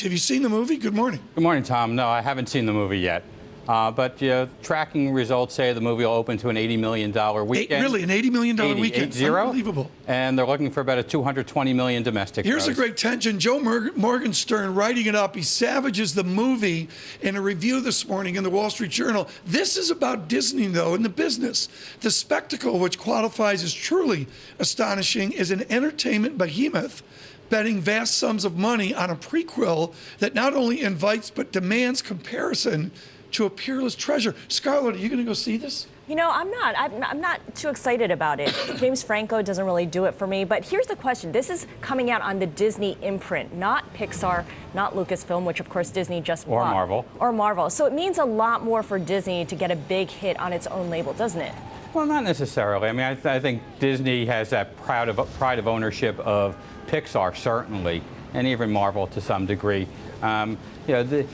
Have you seen the movie? Good morning. Good morning, Tom. No, I haven't seen the movie yet. But tracking results say the movie will open to an $80 million weekend. Really, an $80 million weekend? 80. Unbelievable. And they're looking for about a $220 million domestic Here's gross. a great tension. Joe Morgenstern writing it up. He savages the movie in a review this morning in the Wall Street Journal. This is about Disney, though, in the business. The spectacle, which qualifies as truly astonishing, is an entertainment behemoth betting vast sums of money on a prequel that not only invites but demands comparison to a peerless treasure. Scarlett, are you going to go see this? You know, I'm not. I'm not too excited about it. James Franco doesn't really do it for me. But here's the question. This is coming out on the Disney imprint, not Pixar, not Lucasfilm, which, of course, Disney just bought. Or Marvel. Or Marvel. So it means a lot more for Disney to get a big hit on its own label, doesn't it? Well, not necessarily. I mean, I think Disney has that pride of ownership of Pixar, certainly, and even Marvel to some degree. The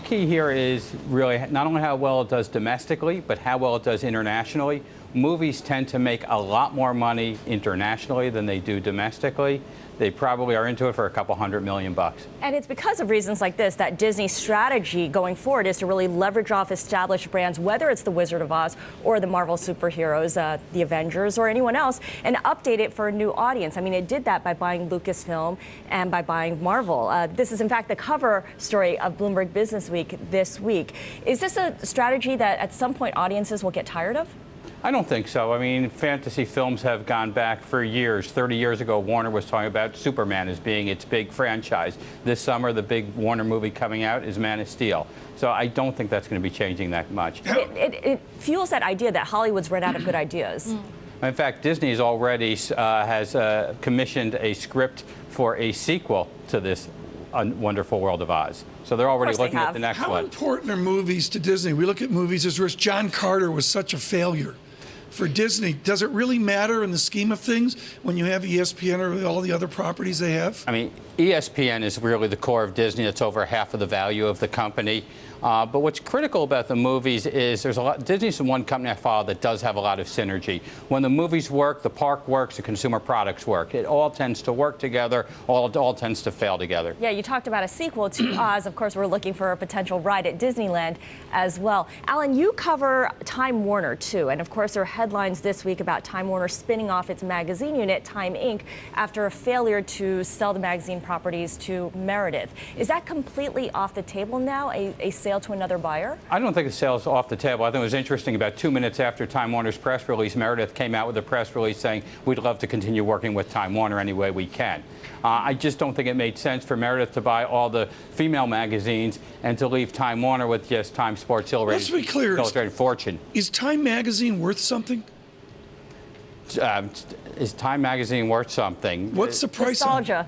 key here is really not only how well it does domestically, but how well it does internationally. Movies tend to make a lot more money internationally than they do domestically. They probably are into it for a couple $100 million. And it's because of reasons like this that Disney's strategy going forward is to really leverage off established brands, whether it's the Wizard of Oz or the Marvel superheroes, the Avengers or anyone else, and update it for a new audience. I mean, it did that by buying Lucasfilm and by buying Marvel. This is, in fact, the cover story of Bloomberg Businessweek this week. Is this a strategy that at some point audiences will get tired of? I don't think so. I mean, fantasy films have gone back for years. 30 years ago, Warner was talking about Superman as being its big franchise. This summer, the big Warner movie coming out is Man of Steel. So I don't think that's going to be changing that much. It fuels that idea that Hollywood's run out of good ideas. In fact, Disney's already has commissioned a script for a sequel to this Wonderful World of Oz. So they're already looking at the next one. How important are movies to Disney? We look at movies as risk. John Carter was such a failure for Disney. Does it really matter in the scheme of things when you have ESPN or all the other properties they have? I mean, ESPN is really the core of Disney. It's over half of the value of the company. But what's critical about the movies is there's a lot. Disney's the one company I follow that does have a lot of synergy. When the movies work, the park works, the consumer products work. It all tends to work together. All tends to fail together. Yeah, you talked about a sequel to Oz. Of course, we're looking for a potential ride at Disneyland as well. Alan, you cover Time Warner too, and of course there are headlines this week about Time Warner spinning off its magazine unit, Time Inc., after a failure to sell the magazine properties to Meredith. Is that completely off the table now? A sale to another buyer? I don't think the sale is off the table. I think it was interesting. About 2 minutes after Time Warner's press release, Meredith came out with a press release saying, we'd love to continue working with Time Warner any way we can. I just don't think it made sense for Meredith to buy all the female magazines and to leave Time Warner with just Time Sports Illustrated. Let's be clear. Illustrated Fortune. Is Time Magazine worth something? Is Time Magazine worth something? What's the price? Nostalgia.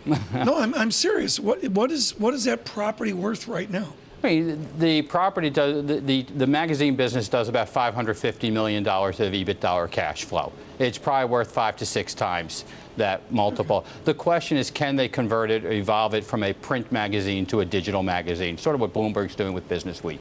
No, I'm serious. What is that property worth right now? I mean, the property does, the magazine business does about $550 million of EBITDA or cash flow. It's probably worth 5 to 6 times that multiple. Okay. The question is, can they convert it or evolve it from a print magazine to a digital magazine? Sort of what Bloomberg's doing with Business Week.